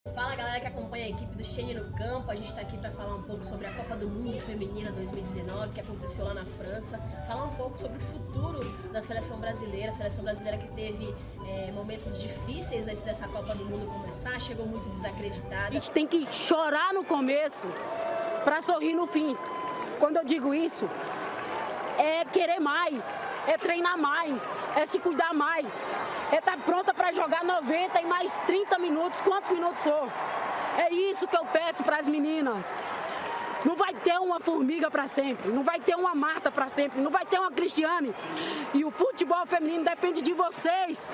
Fala galera que acompanha a equipe do Xene no Campo, a gente está aqui para falar um pouco sobre a Copa do Mundo Feminina 2019 que aconteceu lá na França, falar um pouco sobre o futuro da seleção brasileira, que teve momentos difíceis antes dessa Copa do Mundo começar, chegou muito desacreditada. A gente tem que chorar no começo para sorrir no fim. Quando eu digo isso, é querer mais, é treinar mais, é se cuidar mais, é estar pronta para jogar 90 e mais 30 minutos, quantos minutos for. É isso que eu peço para as meninas. Não vai ter uma Formiga para sempre, não vai ter uma Marta para sempre, não vai ter uma Cristiane. E o futebol feminino depende de vocês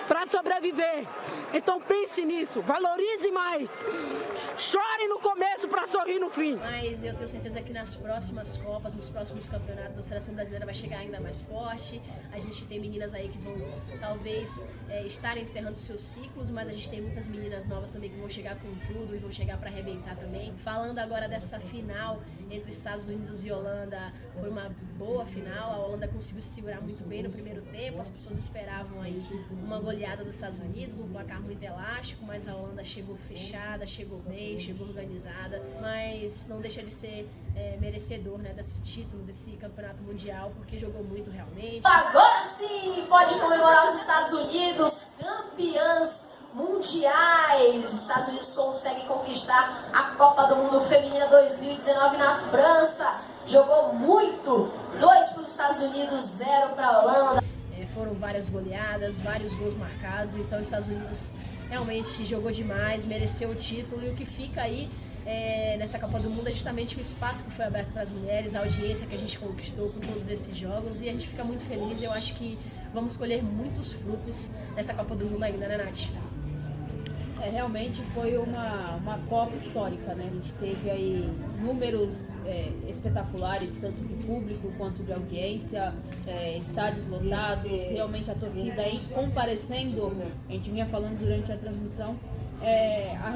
para sobreviver. Então pense nisso, valorize mais. Chore no começo para sorrir no fim. Mas eu tenho certeza que nas próximas Copas, nos próximos campeonatos, a seleção brasileira vai chegar ainda mais forte. A gente tem meninas aí que vão talvez estar encerrando seus ciclos, mas a gente tem muitas meninas novas também que vão chegar com tudo e vão chegar para arrebentar também. Falando agora dessa final entre Estados Unidos e Holanda, foi uma boa final. A Holanda conseguiu se segurar muito bem no primeiro tempo. As pessoas esperavam aí uma goleada dos Estados Unidos, um placar muito elástico, mas a Holanda chegou fechada, chegou bem, chegou organizada, mas não deixa de ser merecedor, né, desse título, desse campeonato mundial, porque jogou muito realmente. Agora sim pode comemorar os Estados Unidos, campeãs mundiais. Estados Unidos consegue conquistar a Copa do Mundo Feminina 2019 na França. Jogou muito, 2 para os Estados Unidos, 0 para a Holanda. Foram várias goleadas, vários gols marcados, então os Estados Unidos realmente jogou demais, mereceu o título. E o que fica aí nessa Copa do Mundo é justamente o espaço que foi aberto para as mulheres, a audiência que a gente conquistou com todos esses jogos, e a gente fica muito feliz. Eu acho que vamos colher muitos frutos nessa Copa do Mundo ainda, né, Nath? Realmente foi uma Copa histórica, né? A gente teve aí números espetaculares, tanto de público quanto de audiência, estádios lotados, realmente a torcida aí comparecendo. A gente vinha falando durante a transmissão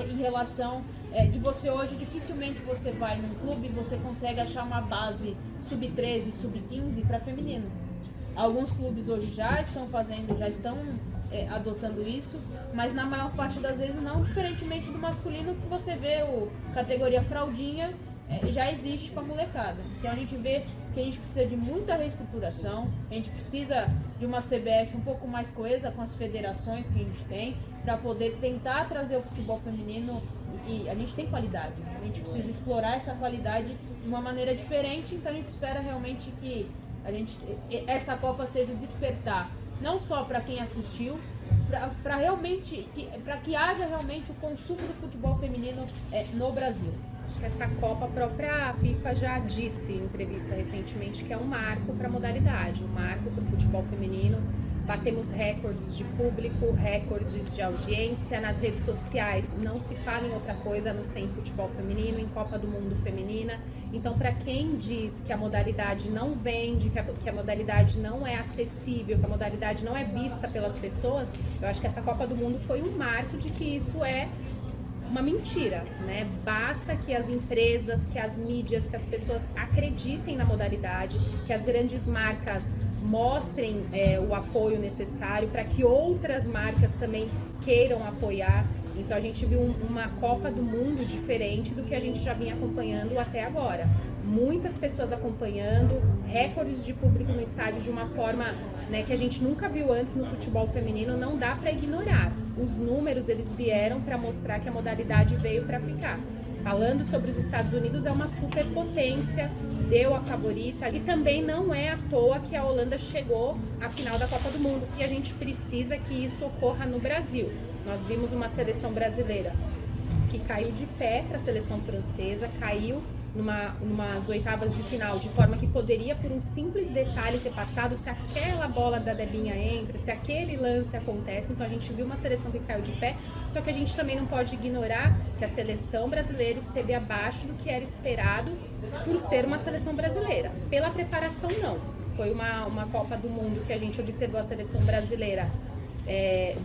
em relação de você hoje, dificilmente você vai num clube e você consegue achar uma base sub-13, sub-15 para feminino. Alguns clubes hoje já estão adotando isso, mas na maior parte das vezes não, diferentemente do masculino, que você vê categoria fraldinha, já existe com a molecada. Então a gente vê que a gente precisa de muita reestruturação, a gente precisa de uma CBF um pouco mais coesa com as federações que a gente tem, para poder tentar trazer o futebol feminino, e a gente tem qualidade, a gente precisa explorar essa qualidade de uma maneira diferente. Então a gente espera realmente que essa Copa seja o despertar, não só para quem assistiu, para que haja realmente o consumo do futebol feminino no Brasil. Acho que essa Copa, a própria FIFA já disse em entrevista recentemente que é um marco para a modalidade, um marco para o futebol feminino. Batemos recordes de público, recordes de audiência nas redes sociais. Não se fala em outra coisa a não ser em futebol feminino, em Copa do Mundo feminina. Então, para quem diz que a modalidade não vende, que a modalidade não é acessível, que a modalidade não é vista pelas pessoas, eu acho que essa Copa do Mundo foi um marco de que isso é uma mentira, né? Basta que as empresas, que as mídias, que as pessoas acreditem na modalidade, que as grandes marcas mostrem o apoio necessário para que outras marcas também queiram apoiar. Então a gente viu uma Copa do Mundo diferente do que a gente já vinha acompanhando até agora. Muitas pessoas acompanhando, recordes de público no estádio de uma forma, né, que a gente nunca viu antes no futebol feminino. Não dá para ignorar. Os números, eles vieram para mostrar que a modalidade veio para ficar. Falando sobre os Estados Unidos, é uma superpotência, deu a favorita, e também não é à toa que a Holanda chegou à final da Copa do Mundo, e a gente precisa que isso ocorra no Brasil. Nós vimos uma seleção brasileira que caiu de pé para a seleção francesa, caiu numas oitavas de final, de forma que poderia, por um simples detalhe, ter passado se aquela bola da Debinha entra, se aquele lance acontece. Então a gente viu uma seleção que caiu de pé, só que a gente também não pode ignorar que a seleção brasileira esteve abaixo do que era esperado por ser uma seleção brasileira. Pela preparação, não. Foi uma Copa do Mundo que a gente observou a seleção brasileira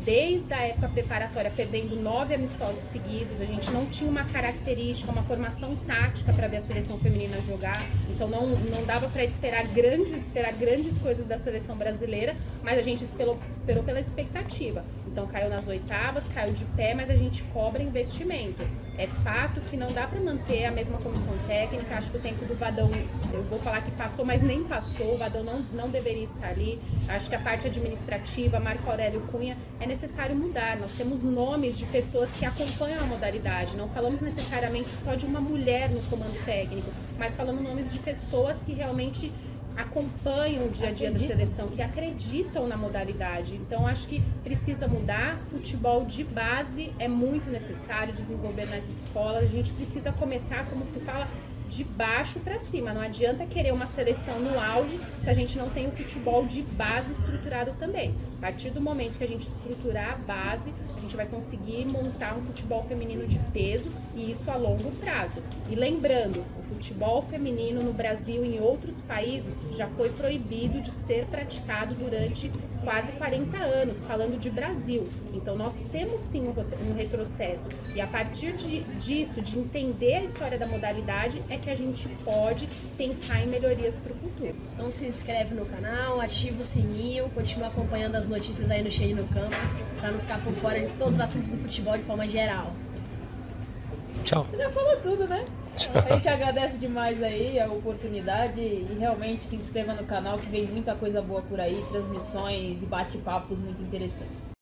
desde a época preparatória perdendo 9 amistosos seguidos. A gente não tinha uma característica, uma formação tática para ver a seleção feminina jogar, então não dava para esperar grandes coisas da seleção brasileira, mas a gente esperou pela expectativa. Então caiu nas oitavas, caiu de pé, mas a gente cobra investimento. É fato que não dá para manter a mesma comissão técnica. Acho que o tempo do Vadão, eu vou falar que passou, mas nem passou. O Vadão não deveria estar ali. Acho que a parte administrativa, Marco Aurélio Cunha, é necessário mudar. Nós temos nomes de pessoas que acompanham a modalidade. Não falamos necessariamente só de uma mulher no comando técnico, mas falamos nomes de pessoas que realmente acompanham o dia a dia da seleção, que acreditam na modalidade. Então acho que precisa mudar. Futebol de base é muito necessário desenvolver nas escolas. A gente precisa começar, como se fala, de baixo para cima. Não adianta querer uma seleção no auge se a gente não tem o futebol de base estruturado também. A partir do momento que a gente estruturar a base, a gente vai conseguir montar um futebol feminino de peso, e isso a longo prazo. E lembrando, o futebol feminino no Brasil e em outros países já foi proibido de ser praticado durante quase 40 anos, falando de Brasil. Então nós temos sim um retrocesso, e a partir disso, de entender a história da modalidade, é que a gente pode pensar em melhorias para o futuro. Então se inscreve no canal, ativa o sininho, continua acompanhando as notícias aí no Shein no Campo, para não ficar por fora de todos os assuntos do futebol de forma geral. Tchau. Você já falou tudo, né? Tchau. A gente agradece demais aí a oportunidade e realmente se inscreva no canal, que vem muita coisa boa por aí, transmissões e bate-papos muito interessantes.